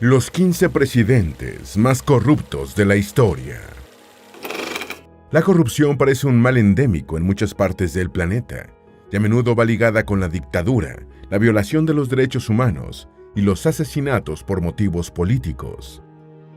Los 15 presidentes más corruptos de la historia. La corrupción parece un mal endémico en muchas partes del planeta, y a menudo va ligada con la dictadura, la violación de los derechos humanos y los asesinatos por motivos políticos.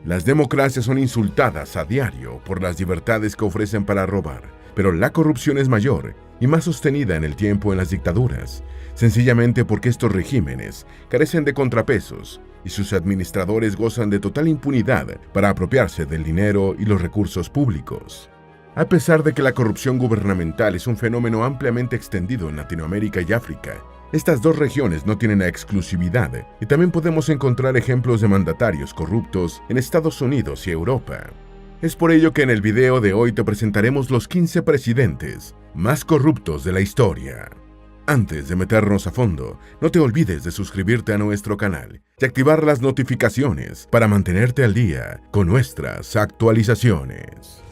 Las democracias son insultadas a diario por las libertades que ofrecen para robar, pero la corrupción es mayor y más sostenida en el tiempo en las dictaduras, sencillamente porque estos regímenes carecen de contrapesos y sus administradores gozan de total impunidad para apropiarse del dinero y los recursos públicos. A pesar de que la corrupción gubernamental es un fenómeno ampliamente extendido en Latinoamérica y África, estas dos regiones no tienen la exclusividad y también podemos encontrar ejemplos de mandatarios corruptos en Estados Unidos y Europa. Es por ello que en el video de hoy te presentaremos los 15 presidentes más corruptos de la historia. Antes de meternos a fondo, no te olvides de suscribirte a nuestro canal y activar las notificaciones para mantenerte al día con nuestras actualizaciones.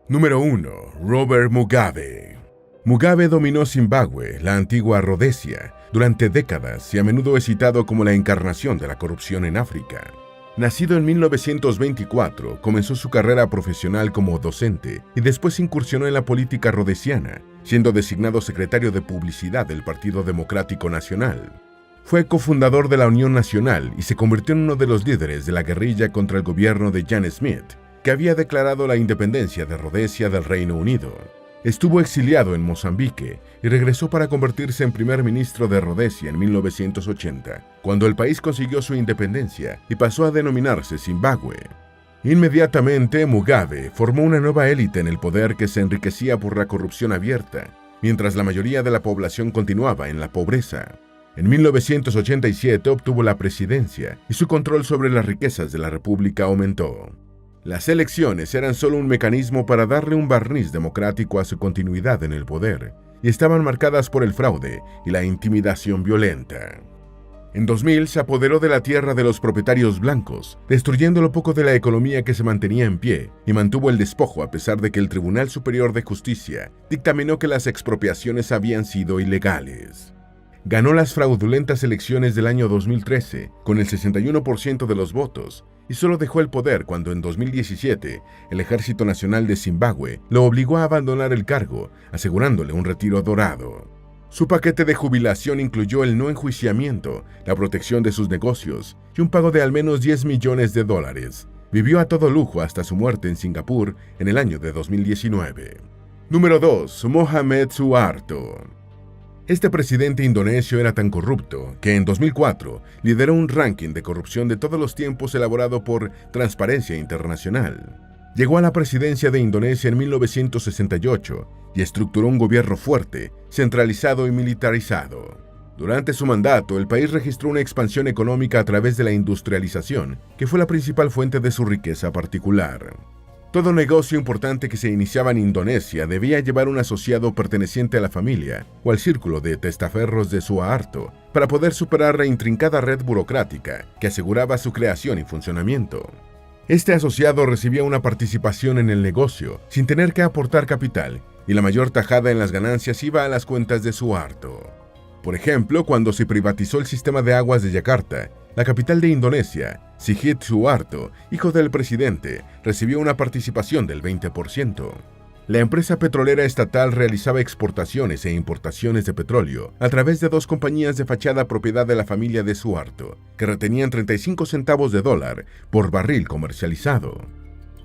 Número 1. Robert Mugabe. Mugabe dominó Zimbabue, la antigua Rodesia, durante décadas y a menudo es citado como la encarnación de la corrupción en África. Nacido en 1924, comenzó su carrera profesional como docente y después incursionó en la política rodesiana, siendo designado secretario de publicidad del Partido Democrático Nacional. Fue cofundador de la Unión Nacional y se convirtió en uno de los líderes de la guerrilla contra el gobierno de Jan Smith, que había declarado la independencia de Rodesia del Reino Unido. Estuvo exiliado en Mozambique y regresó para convertirse en primer ministro de Rodesia en 1980, cuando el país consiguió su independencia y pasó a denominarse Zimbabue. Inmediatamente, Mugabe formó una nueva élite en el poder que se enriquecía por la corrupción abierta, mientras la mayoría de la población continuaba en la pobreza. En 1987 obtuvo la presidencia y su control sobre las riquezas de la República aumentó. Las elecciones eran solo un mecanismo para darle un barniz democrático a su continuidad en el poder, y estaban marcadas por el fraude y la intimidación violenta. En 2000 se apoderó de la tierra de los propietarios blancos, destruyendo lo poco de la economía que se mantenía en pie, y mantuvo el despojo a pesar de que el Tribunal Superior de Justicia dictaminó que las expropiaciones habían sido ilegales. Ganó las fraudulentas elecciones del año 2013 con el 61% de los votos y solo dejó el poder cuando en 2017 el Ejército Nacional de Zimbabue lo obligó a abandonar el cargo, asegurándole un retiro dorado. Su paquete de jubilación incluyó el no enjuiciamiento, la protección de sus negocios y un pago de al menos $10 millones. Vivió a todo lujo hasta su muerte en Singapur en el año de 2019. Número 2. Mohamed Suharto. Este presidente indonesio era tan corrupto que en 2004 lideró un ranking de corrupción de todos los tiempos elaborado por Transparencia Internacional. Llegó a la presidencia de Indonesia en 1968 y estructuró un gobierno fuerte, centralizado y militarizado. Durante su mandato, el país registró una expansión económica a través de la industrialización, que fue la principal fuente de su riqueza particular. Todo negocio importante que se iniciaba en Indonesia debía llevar un asociado perteneciente a la familia o al círculo de testaferros de Suharto para poder superar la intrincada red burocrática que aseguraba su creación y funcionamiento. Este asociado recibía una participación en el negocio sin tener que aportar capital y la mayor tajada en las ganancias iba a las cuentas de Suharto. Por ejemplo, cuando se privatizó el sistema de aguas de Yakarta, la capital de Indonesia, Sigit Suharto, hijo del presidente, recibió una participación del 20%. La empresa petrolera estatal realizaba exportaciones e importaciones de petróleo a través de dos compañías de fachada propiedad de la familia de Suharto, que retenían 35 centavos de dólar por barril comercializado.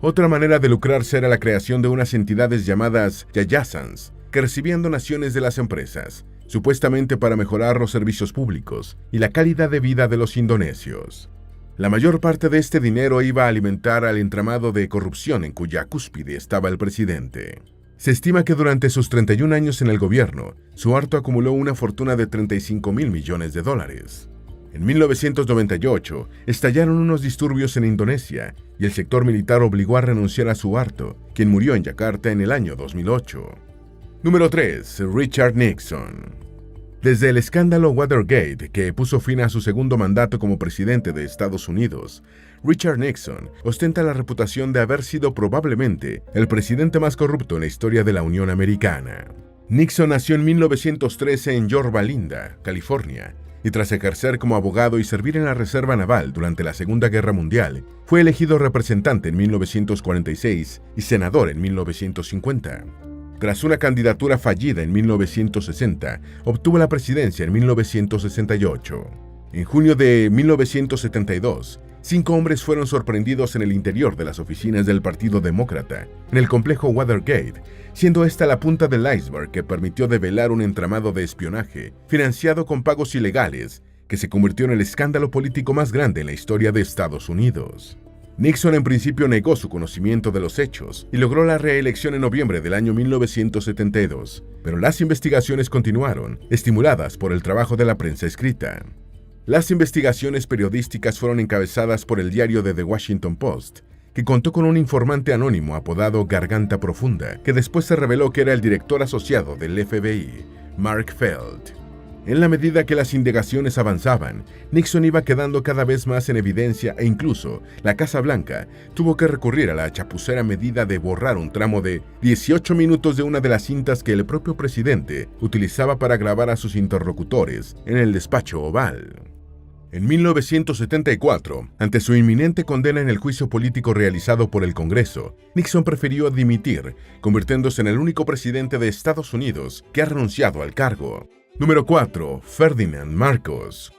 Otra manera de lucrarse era la creación de unas entidades llamadas yayasans, que recibían donaciones de las empresas, supuestamente para mejorar los servicios públicos y la calidad de vida de los indonesios. La mayor parte de este dinero iba a alimentar al entramado de corrupción en cuya cúspide estaba el presidente. Se estima que durante sus 31 años en el gobierno, Suharto acumuló una fortuna de $35.000 millones. En 1998, estallaron unos disturbios en Indonesia y el sector militar obligó a renunciar a Suharto, quien murió en Yakarta en el año 2008. Número 3. Richard Nixon. Desde el escándalo Watergate, que puso fin a su segundo mandato como presidente de Estados Unidos, Richard Nixon ostenta la reputación de haber sido probablemente el presidente más corrupto en la historia de la Unión Americana. Nixon nació en 1913 en Yorba Linda, California, y tras ejercer como abogado y servir en la Reserva Naval durante la Segunda Guerra Mundial, fue elegido representante en 1946 y senador en 1950. Tras una candidatura fallida en 1960, obtuvo la presidencia en 1968. En junio de 1972, 5 hombres fueron sorprendidos en el interior de las oficinas del Partido Demócrata, en el complejo Watergate, siendo esta la punta del iceberg que permitió develar un entramado de espionaje financiado con pagos ilegales que se convirtió en el escándalo político más grande en la historia de Estados Unidos. Nixon en principio negó su conocimiento de los hechos y logró la reelección en noviembre del año 1972, pero las investigaciones continuaron, estimuladas por el trabajo de la prensa escrita. Las investigaciones periodísticas fueron encabezadas por el diario The Washington Post, que contó con un informante anónimo apodado Garganta Profunda, que después se reveló que era el director asociado del FBI, Mark Felt. En la medida que las indagaciones avanzaban, Nixon iba quedando cada vez más en evidencia e incluso la Casa Blanca tuvo que recurrir a la chapucera medida de borrar un tramo de 18 minutos de una de las cintas que el propio presidente utilizaba para grabar a sus interlocutores en el despacho oval. En 1974, ante su inminente condena en el juicio político realizado por el Congreso, Nixon prefirió dimitir, convirtiéndose en el único presidente de Estados Unidos que ha renunciado al cargo. Número 4. Ferdinand Marcos.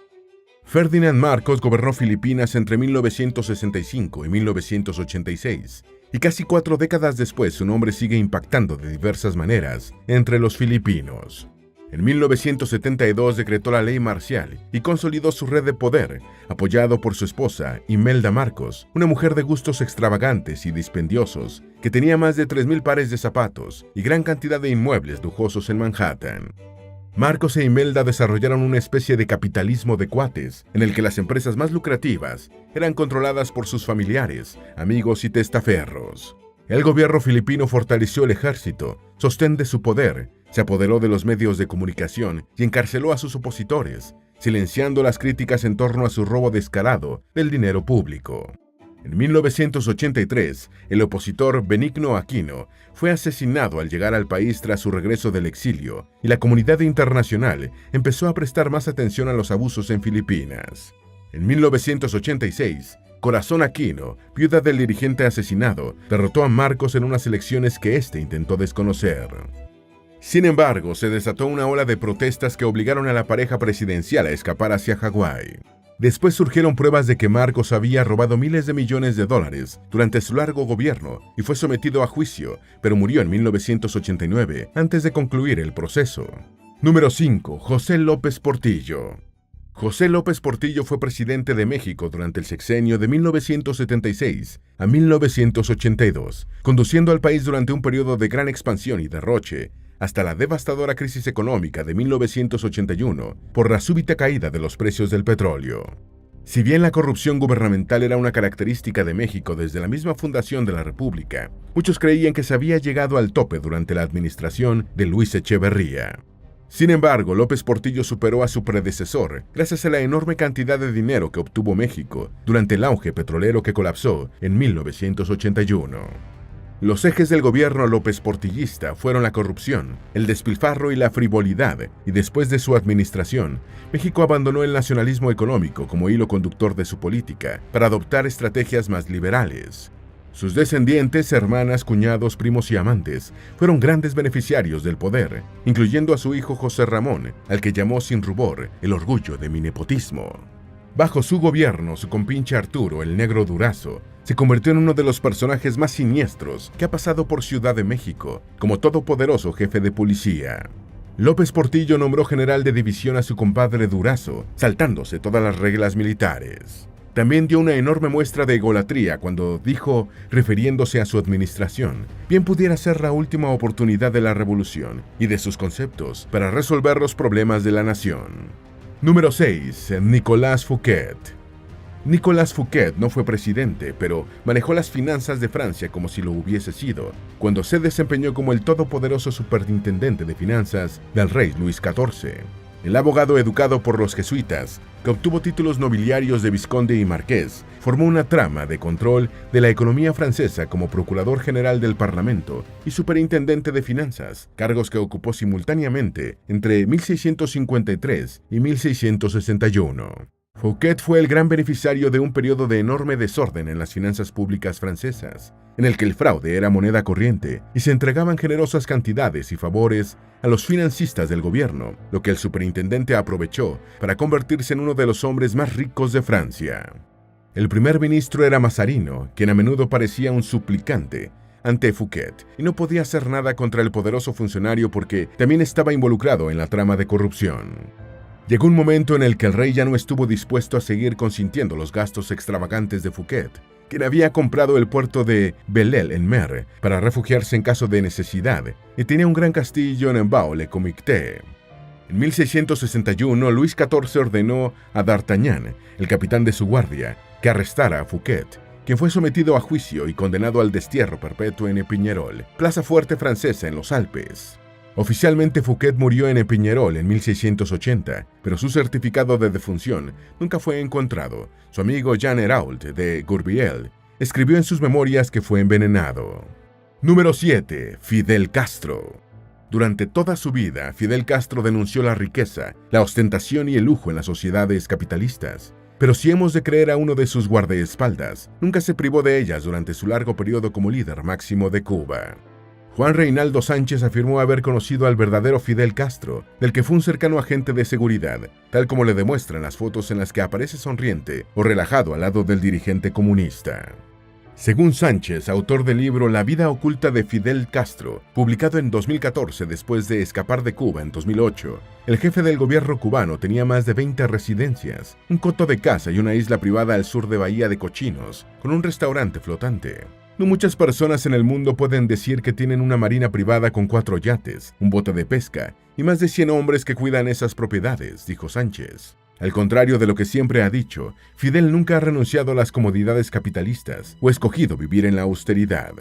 Ferdinand Marcos gobernó Filipinas entre 1965 y 1986, y casi 4 décadas después su nombre sigue impactando de diversas maneras entre los filipinos. En 1972 decretó la ley marcial y consolidó su red de poder, apoyado por su esposa, Imelda Marcos, una mujer de gustos extravagantes y dispendiosos, que tenía más de 3,000 pares de zapatos y gran cantidad de inmuebles lujosos en Manhattan. Marcos e Imelda desarrollaron una especie de capitalismo de cuates, en el que las empresas más lucrativas eran controladas por sus familiares, amigos y testaferros. El gobierno filipino fortaleció el ejército, sostén de su poder, se apoderó de los medios de comunicación y encarceló a sus opositores, silenciando las críticas en torno a su robo descarado del dinero público. En 1983, el opositor Benigno Aquino fue asesinado al llegar al país tras su regreso del exilio, y la comunidad internacional empezó a prestar más atención a los abusos en Filipinas. En 1986, Corazón Aquino, viuda del dirigente asesinado, derrotó a Marcos en unas elecciones que éste intentó desconocer. Sin embargo, se desató una ola de protestas que obligaron a la pareja presidencial a escapar hacia Hawái. Después surgieron pruebas de que Marcos había robado miles de millones de dólares durante su largo gobierno y fue sometido a juicio, pero murió en 1989 antes de concluir el proceso. Número 5. José López Portillo. José López Portillo fue presidente de México durante el sexenio de 1976 a 1982, conduciendo al país durante un periodo de gran expansión y derroche, hasta la devastadora crisis económica de 1981 por la súbita caída de los precios del petróleo. Si bien la corrupción gubernamental era una característica de México desde la misma fundación de la República, muchos creían que se había llegado al tope durante la administración de Luis Echeverría. Sin embargo, López Portillo superó a su predecesor gracias a la enorme cantidad de dinero que obtuvo México durante el auge petrolero que colapsó en 1981. Los ejes del gobierno López Portillista fueron la corrupción, el despilfarro y la frivolidad, y después de su administración, México abandonó el nacionalismo económico como hilo conductor de su política para adoptar estrategias más liberales. Sus descendientes, hermanas, cuñados, primos y amantes fueron grandes beneficiarios del poder, incluyendo a su hijo José Ramón, al que llamó sin rubor el orgullo de mi nepotismo. Bajo su gobierno, su compinche Arturo, el Negro Durazo, se convirtió en uno de los personajes más siniestros que ha pasado por Ciudad de México, como todopoderoso jefe de policía. López Portillo nombró general de división a su compadre Durazo, saltándose todas las reglas militares. También dio una enorme muestra de egolatría cuando dijo, refiriéndose a su administración, bien pudiera ser la última oportunidad de la revolución y de sus conceptos para resolver los problemas de la nación. Número 6. Nicolas Fouquet. Nicolas Fouquet no fue presidente, pero manejó las finanzas de Francia como si lo hubiese sido, cuando se desempeñó como el todopoderoso superintendente de finanzas del rey Luis XIV. El abogado educado por los jesuitas, que obtuvo títulos nobiliarios de vizconde y marqués, formó una trama de control de la economía francesa como procurador general del Parlamento y superintendente de finanzas, cargos que ocupó simultáneamente entre 1653 y 1661. Fouquet fue el gran beneficiario de un periodo de enorme desorden en las finanzas públicas francesas, en el que el fraude era moneda corriente y se entregaban generosas cantidades y favores a los financistas del gobierno, lo que el superintendente aprovechó para convertirse en uno de los hombres más ricos de Francia. El primer ministro era Mazarino, quien a menudo parecía un suplicante ante Fouquet y no podía hacer nada contra el poderoso funcionario porque también estaba involucrado en la trama de corrupción. Llegó un momento en el que el rey ya no estuvo dispuesto a seguir consintiendo los gastos extravagantes de Fouquet, quien había comprado el puerto de Belle-Île en Mer para refugiarse en caso de necesidad y tenía un gran castillo en Vaux-le-Comité. En 1661, Luis XIV ordenó a D'Artagnan, el capitán de su guardia, que arrestara a Fouquet, quien fue sometido a juicio y condenado al destierro perpetuo en Epingerol, plaza fuerte francesa en los Alpes. Oficialmente Fouquet murió en Epingerol en 1680, pero su certificado de defunción nunca fue encontrado. Su amigo Jean Hérault de Gourbiel escribió en sus memorias que fue envenenado. Número 7. Fidel Castro. Durante toda su vida, Fidel Castro denunció la riqueza, la ostentación y el lujo en las sociedades capitalistas. Pero si hemos de creer a uno de sus guardaespaldas, nunca se privó de ellas durante su largo periodo como líder máximo de Cuba. Juan Reinaldo Sánchez afirmó haber conocido al verdadero Fidel Castro, del que fue un cercano agente de seguridad, tal como le demuestran las fotos en las que aparece sonriente o relajado al lado del dirigente comunista. Según Sánchez, autor del libro La vida oculta de Fidel Castro, publicado en 2014 después de escapar de Cuba en 2008, el jefe del gobierno cubano tenía más de 20 residencias, un coto de caza y una isla privada al sur de Bahía de Cochinos, con un restaurante flotante. No muchas personas en el mundo pueden decir que tienen una marina privada con 4 yates, un bote de pesca y más de 100 hombres que cuidan esas propiedades, dijo Sánchez. Al contrario de lo que siempre ha dicho, Fidel nunca ha renunciado a las comodidades capitalistas o escogido vivir en la austeridad.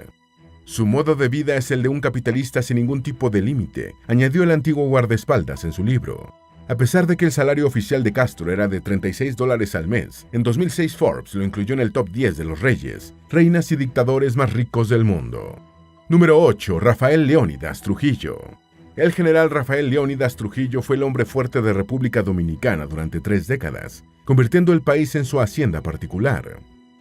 Su modo de vida es el de un capitalista sin ningún tipo de límite, añadió el antiguo guardaespaldas en su libro. A pesar de que el salario oficial de Castro era de $36 al mes, en 2006 Forbes lo incluyó en el top 10 de los reyes, reinas y dictadores más ricos del mundo. Número 8. Rafael Leónidas Trujillo. El general Rafael Leónidas Trujillo fue el hombre fuerte de República Dominicana durante 3 décadas, convirtiendo el país en su hacienda particular.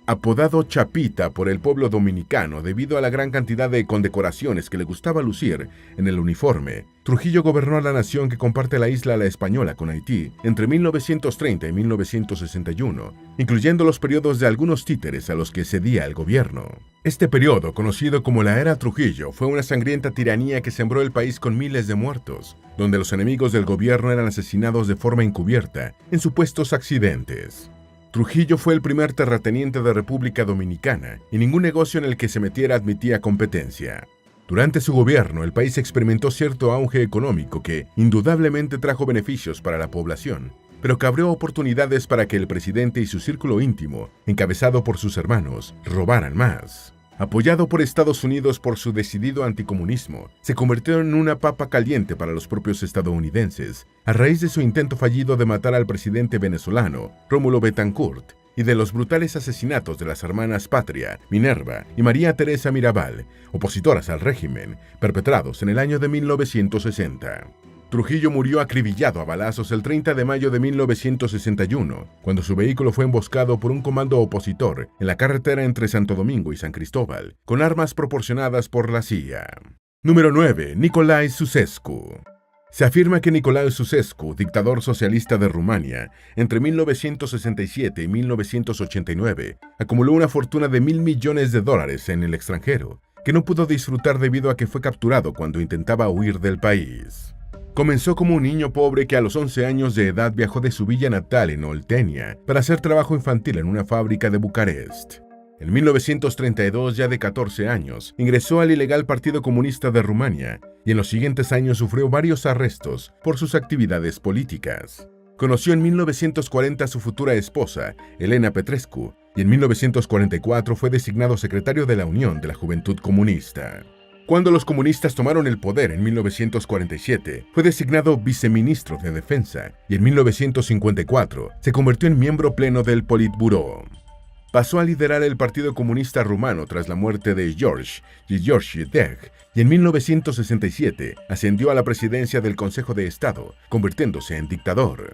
Apodado Chapita por el pueblo dominicano debido a la gran cantidad de condecoraciones que le gustaba lucir en el uniforme, Trujillo gobernó a la nación que comparte la isla La Española con Haití entre 1930 y 1961, incluyendo los periodos de algunos títeres a los que cedía el gobierno. Este periodo, conocido como la Era Trujillo, fue una sangrienta tiranía que sembró el país con miles de muertos, donde los enemigos del gobierno eran asesinados de forma encubierta en supuestos accidentes. Trujillo fue el primer terrateniente de República Dominicana y ningún negocio en el que se metiera admitía competencia. Durante su gobierno, el país experimentó cierto auge económico que indudablemente trajo beneficios para la población, pero que abrió oportunidades para que el presidente y su círculo íntimo, encabezado por sus hermanos, robaran más. Apoyado por Estados Unidos por su decidido anticomunismo, se convirtió en una papa caliente para los propios estadounidenses, a raíz de su intento fallido de matar al presidente venezolano, Rómulo Betancourt, y de los brutales asesinatos de las hermanas Patria, Minerva y María Teresa Mirabal, opositoras al régimen, perpetrados en el año de 1960. Trujillo murió acribillado a balazos el 30 de mayo de 1961, cuando su vehículo fue emboscado por un comando opositor en la carretera entre Santo Domingo y San Cristóbal, con armas proporcionadas por la CIA. Número 9. Nicolae Ceausescu. Se afirma que Nicolae Ceausescu, dictador socialista de Rumania, entre 1967 y 1989, acumuló una fortuna de $1.000 millones en el extranjero, que no pudo disfrutar debido a que fue capturado cuando intentaba huir del país. Comenzó como un niño pobre que a los 11 años de edad viajó de su villa natal en Oltenia para hacer trabajo infantil en una fábrica de Bucarest. En 1932, ya de 14 años, ingresó al ilegal Partido Comunista de Rumania y en los siguientes años sufrió varios arrestos por sus actividades políticas. Conoció en 1940 a su futura esposa, Elena Petrescu, y en 1944 fue designado secretario de la Unión de la Juventud Comunista. Cuando los comunistas tomaron el poder en 1947, fue designado viceministro de Defensa y en 1954 se convirtió en miembro pleno del Politburó. Pasó a liderar el Partido Comunista Rumano tras la muerte de George Deg y en 1967 ascendió a la presidencia del Consejo de Estado, convirtiéndose en dictador.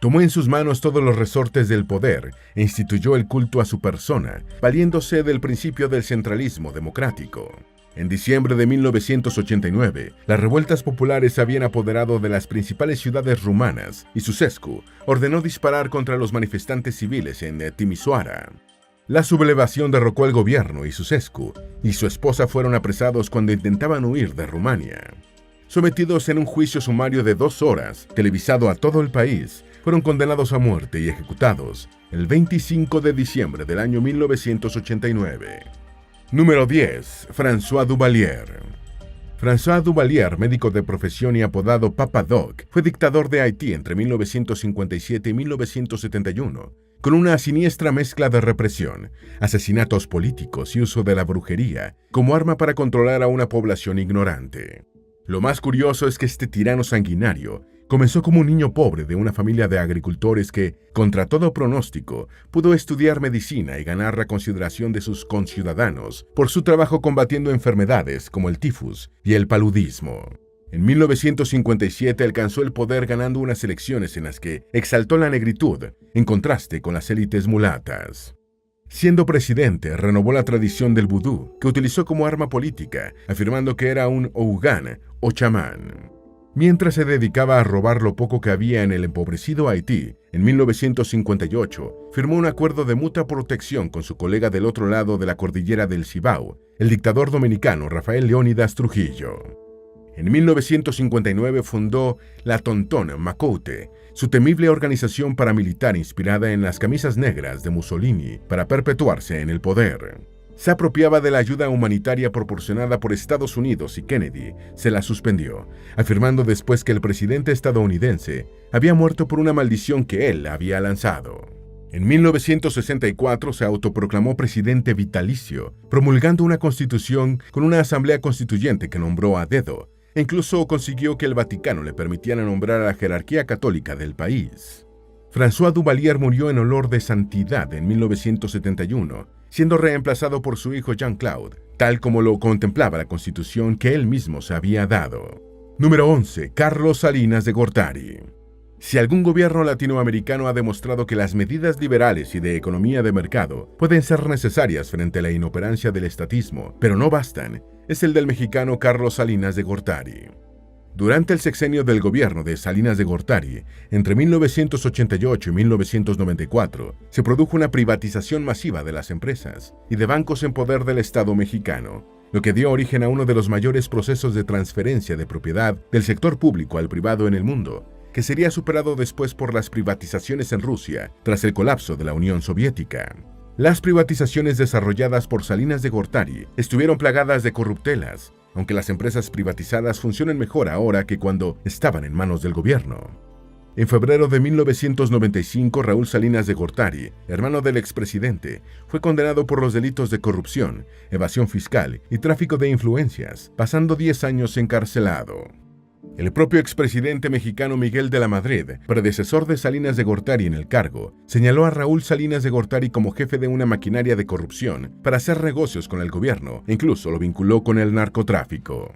Tomó en sus manos todos los resortes del poder e instituyó el culto a su persona, valiéndose del principio del centralismo democrático. En diciembre de 1989, las revueltas populares se habían apoderado de las principales ciudades rumanas y Ceausescu ordenó disparar contra los manifestantes civiles en Timișoara. La sublevación derrocó al gobierno y Ceausescu y su esposa fueron apresados cuando intentaban huir de Rumania. Sometidos en un juicio sumario de 2 horas, televisado a todo el país, fueron condenados a muerte y ejecutados el 25 de diciembre del año 1989. Número 10. François Duvalier. François Duvalier, médico de profesión y apodado Papa Doc, fue dictador de Haití entre 1957 y 1971, con una siniestra mezcla de represión, asesinatos políticos y uso de la brujería como arma para controlar a una población ignorante. Lo más curioso es que este tirano sanguinario comenzó como un niño pobre de una familia de agricultores que, contra todo pronóstico, pudo estudiar medicina y ganar la consideración de sus conciudadanos por su trabajo combatiendo enfermedades como el tifus y el paludismo. En 1957 alcanzó el poder ganando unas elecciones en las que exaltó la negritud, en contraste con las élites mulatas. Siendo presidente, renovó la tradición del vudú, que utilizó como arma política, afirmando que era un ougán o chamán. Mientras se dedicaba a robar lo poco que había en el empobrecido Haití, en 1958 firmó un acuerdo de mutua protección con su colega del otro lado de la cordillera del Cibao, el dictador dominicano Rafael Leónidas Trujillo. En 1959 fundó la Tontón Macoute, su temible organización paramilitar inspirada en las camisas negras de Mussolini para perpetuarse en el poder. Se apropiaba de la ayuda humanitaria proporcionada por Estados Unidos y Kennedy se la suspendió, afirmando después que el presidente estadounidense había muerto por una maldición que él había lanzado. En 1964 se autoproclamó presidente vitalicio, promulgando una constitución con una asamblea constituyente que nombró a dedo, e incluso consiguió que el Vaticano le permitiera nombrar a la jerarquía católica del país. François Duvalier murió en olor de santidad en 1971, siendo reemplazado por su hijo Jean-Claude, tal como lo contemplaba la constitución que él mismo se había dado. Número 11. Carlos Salinas de Gortari. Si algún gobierno latinoamericano ha demostrado que las medidas liberales y de economía de mercado pueden ser necesarias frente a la inoperancia del estatismo, pero no bastan, es el del mexicano Carlos Salinas de Gortari. Durante el sexenio del gobierno de Salinas de Gortari, entre 1988 y 1994, se produjo una privatización masiva de las empresas y de bancos en poder del Estado mexicano, lo que dio origen a uno de los mayores procesos de transferencia de propiedad del sector público al privado en el mundo, que sería superado después por las privatizaciones en Rusia tras el colapso de la Unión Soviética. Las privatizaciones desarrolladas por Salinas de Gortari estuvieron plagadas de corruptelas, aunque las empresas privatizadas funcionan mejor ahora que cuando estaban en manos del gobierno. En febrero de 1995, Raúl Salinas de Gortari, hermano del expresidente, fue condenado por los delitos de corrupción, evasión fiscal y tráfico de influencias, pasando 10 años encarcelado. El propio expresidente mexicano Miguel de la Madrid, predecesor de Salinas de Gortari en el cargo, señaló a Raúl Salinas de Gortari como jefe de una maquinaria de corrupción para hacer negocios con el gobierno e incluso lo vinculó con el narcotráfico.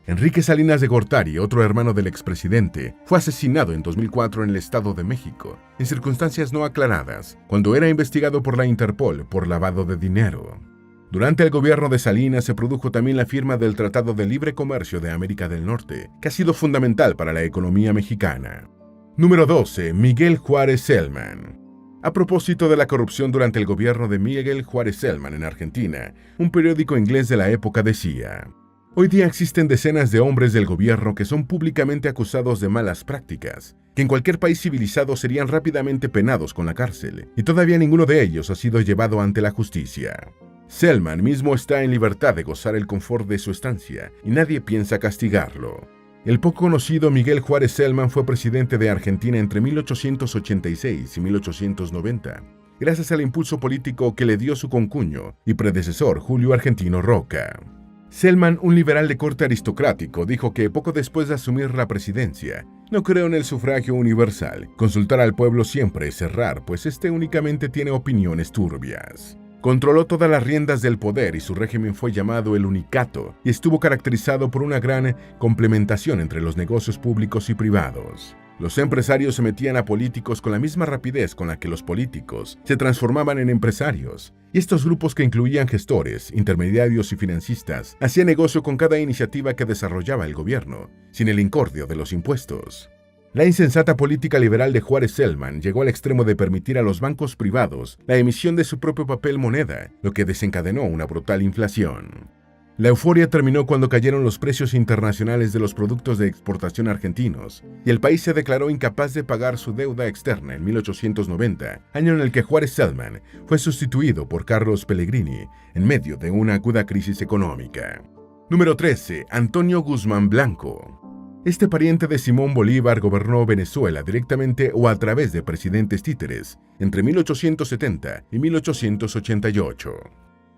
Enrique Salinas de Gortari, otro hermano del expresidente, fue asesinado en 2004 en el Estado de México, en circunstancias no aclaradas, cuando era investigado por la Interpol por lavado de dinero. Durante el gobierno de Salinas se produjo también la firma del Tratado de Libre Comercio de América del Norte, que ha sido fundamental para la economía mexicana. Número 12. Miguel Juárez Celman. A propósito de la corrupción durante el gobierno de Miguel Juárez Celman en Argentina, un periódico inglés de la época decía: hoy día existen decenas de hombres del gobierno que son públicamente acusados de malas prácticas, que en cualquier país civilizado serían rápidamente penados con la cárcel, y todavía ninguno de ellos ha sido llevado ante la justicia. Celman mismo está en libertad de gozar el confort de su estancia, y nadie piensa castigarlo. El poco conocido Miguel Juárez Celman fue presidente de Argentina entre 1886 y 1890, gracias al impulso político que le dio su concuño y predecesor Julio Argentino Roca. Selman, un liberal de corte aristocrático, dijo que poco después de asumir la presidencia: "No creo en el sufragio universal. Consultar al pueblo siempre es errar, pues este únicamente tiene opiniones turbias". Controló todas las riendas del poder y su régimen fue llamado el Unicato y estuvo caracterizado por una gran complementación entre los negocios públicos y privados. Los empresarios se metían a políticos con la misma rapidez con la que los políticos se transformaban en empresarios, y estos grupos, que incluían gestores, intermediarios y financistas, hacían negocio con cada iniciativa que desarrollaba el gobierno, sin el incordio de los impuestos. La insensata política liberal de Juárez Selman llegó al extremo de permitir a los bancos privados la emisión de su propio papel moneda, lo que desencadenó una brutal inflación. La euforia terminó cuando cayeron los precios internacionales de los productos de exportación argentinos, y el país se declaró incapaz de pagar su deuda externa en 1890, año en el que Juárez Selman fue sustituido por Carlos Pellegrini en medio de una aguda crisis económica. Número 13. Antonio Guzmán Blanco. Este pariente de Simón Bolívar gobernó Venezuela directamente o a través de presidentes títeres entre 1870 y 1888.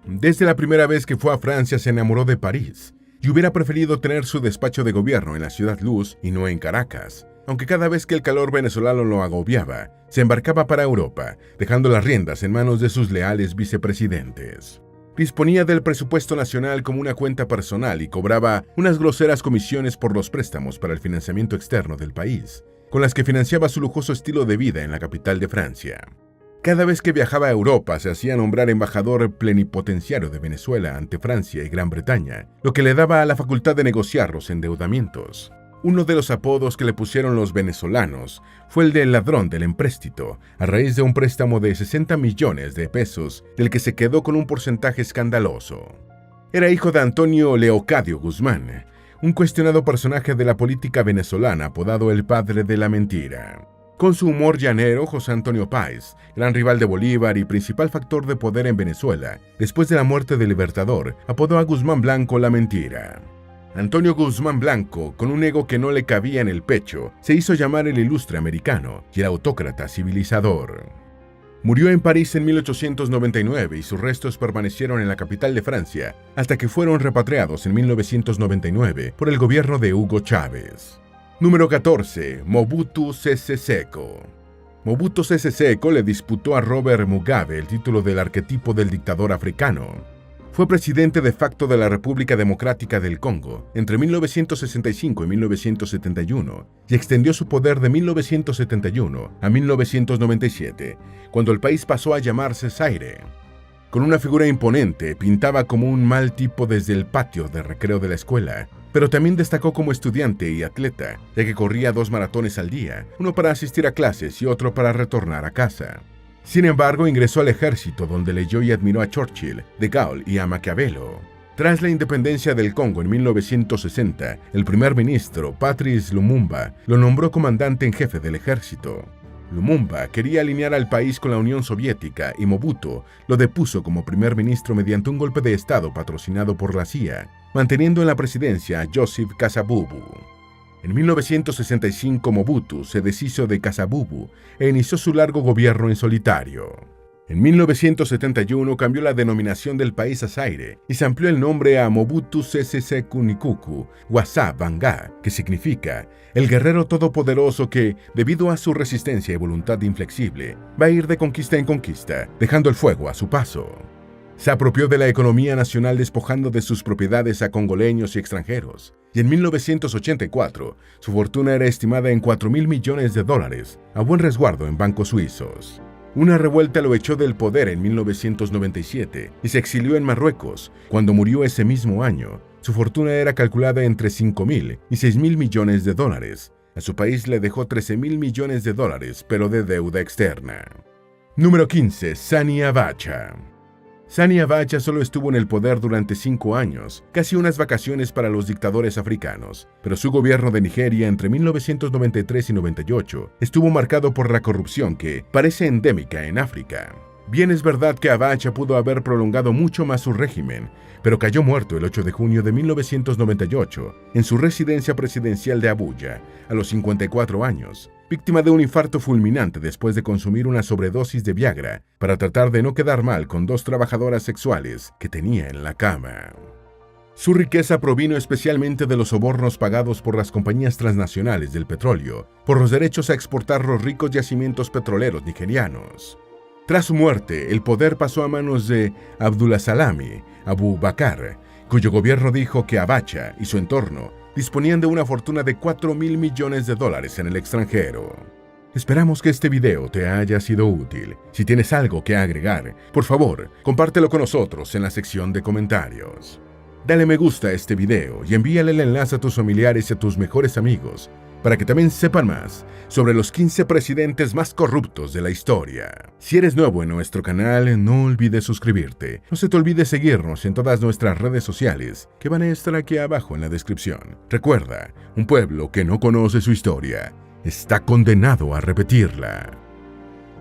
Desde la primera vez que fue a Francia se enamoró de París y hubiera preferido tener su despacho de gobierno en la Ciudad Luz y no en Caracas, aunque cada vez que el calor venezolano lo agobiaba, se embarcaba para Europa, dejando las riendas en manos de sus leales vicepresidentes. Disponía del presupuesto nacional como una cuenta personal y cobraba unas groseras comisiones por los préstamos para el financiamiento externo del país, con las que financiaba su lujoso estilo de vida en la capital de Francia. Cada vez que viajaba a Europa se hacía nombrar embajador plenipotenciario de Venezuela ante Francia y Gran Bretaña, lo que le daba la facultad de negociar los endeudamientos. Uno de los apodos que le pusieron los venezolanos fue el de ladrón del empréstito, a raíz de un préstamo de 60 millones de pesos, del que se quedó con un porcentaje escandaloso. Era hijo de Antonio Leocadio Guzmán, un cuestionado personaje de la política venezolana apodado el padre de la mentira. Con su humor llanero, José Antonio Páez, gran rival de Bolívar y principal factor de poder en Venezuela, después de la muerte del Libertador, apodó a Guzmán Blanco la mentira. Antonio Guzmán Blanco, con un ego que no le cabía en el pecho, se hizo llamar el ilustre americano y el autócrata civilizador. Murió en París en 1899 y sus restos permanecieron en la capital de Francia hasta que fueron repatriados en 1999 por el gobierno de Hugo Chávez. Número 14. Mobutu Sese Seko. Mobutu Sese Seko le disputó a Robert Mugabe el título del arquetipo del dictador africano. Fue presidente de facto de la República Democrática del Congo entre 1965 y 1971 y extendió su poder de 1971 a 1997, cuando el país pasó a llamarse Zaire. Con una figura imponente, pintaba como un mal tipo desde el patio de recreo de la escuela, pero también destacó como estudiante y atleta, ya que corría 2 maratones al día, uno para asistir a clases y otro para retornar a casa. Sin embargo, ingresó al ejército, donde leyó y admiró a Churchill, de Gaulle y a Maquiavelo. Tras la independencia del Congo en 1960, el primer ministro, Patrice Lumumba, lo nombró comandante en jefe del ejército. Lumumba quería alinear al país con la Unión Soviética y Mobutu lo depuso como primer ministro mediante un golpe de Estado patrocinado por la CIA, manteniendo en la presidencia a Joseph Kasavubu. En 1965 Mobutu se deshizo de Kasavubu e inició su largo gobierno en solitario. En 1971 cambió la denominación del país a Zaire y se amplió el nombre a Mobutu Sese Seko Nkuku Wasa Banga, que significa el guerrero todopoderoso que, debido a su resistencia y voluntad inflexible, va a ir de conquista en conquista, dejando el fuego a su paso. Se apropió de la economía nacional despojando de sus propiedades a congoleños y extranjeros, y en 1984 su fortuna era estimada en $4.000 millones a buen resguardo en bancos suizos. Una revuelta lo echó del poder en 1997 y se exilió en Marruecos. Cuando murió ese mismo año, su fortuna era calculada entre $5.000 y $6.000 millones. A su país le dejó $13.000 millones, pero de deuda externa. Número 15. Sani Abacha. Sani Abacha solo estuvo en el poder durante 5 años, casi unas vacaciones para los dictadores africanos, pero su gobierno de Nigeria entre 1993 y 98 estuvo marcado por la corrupción que parece endémica en África. Bien es verdad que Abacha pudo haber prolongado mucho más su régimen, pero cayó muerto el 8 de junio de 1998 en su residencia presidencial de Abuya, a los 54 años, víctima de un infarto fulminante después de consumir una sobredosis de Viagra para tratar de no quedar mal con 2 trabajadoras sexuales que tenía en la cama. Su riqueza provino especialmente de los sobornos pagados por las compañías transnacionales del petróleo por los derechos a exportar los ricos yacimientos petroleros nigerianos. Tras su muerte, el poder pasó a manos de Abdulsalami Abu Bakar, cuyo gobierno dijo que Abacha y su entorno disponían de una fortuna de $4.000 millones en el extranjero. Esperamos que este video te haya sido útil. Si tienes algo que agregar, por favor, compártelo con nosotros en la sección de comentarios. Dale me gusta a este video y envíale el enlace a tus familiares y a tus mejores amigos para que también sepan más sobre los 15 presidentes más corruptos de la historia. Si eres nuevo en nuestro canal, no olvides suscribirte. No se te olvide seguirnos en todas nuestras redes sociales, que van a estar aquí abajo en la descripción. Recuerda, un pueblo que no conoce su historia está condenado a repetirla.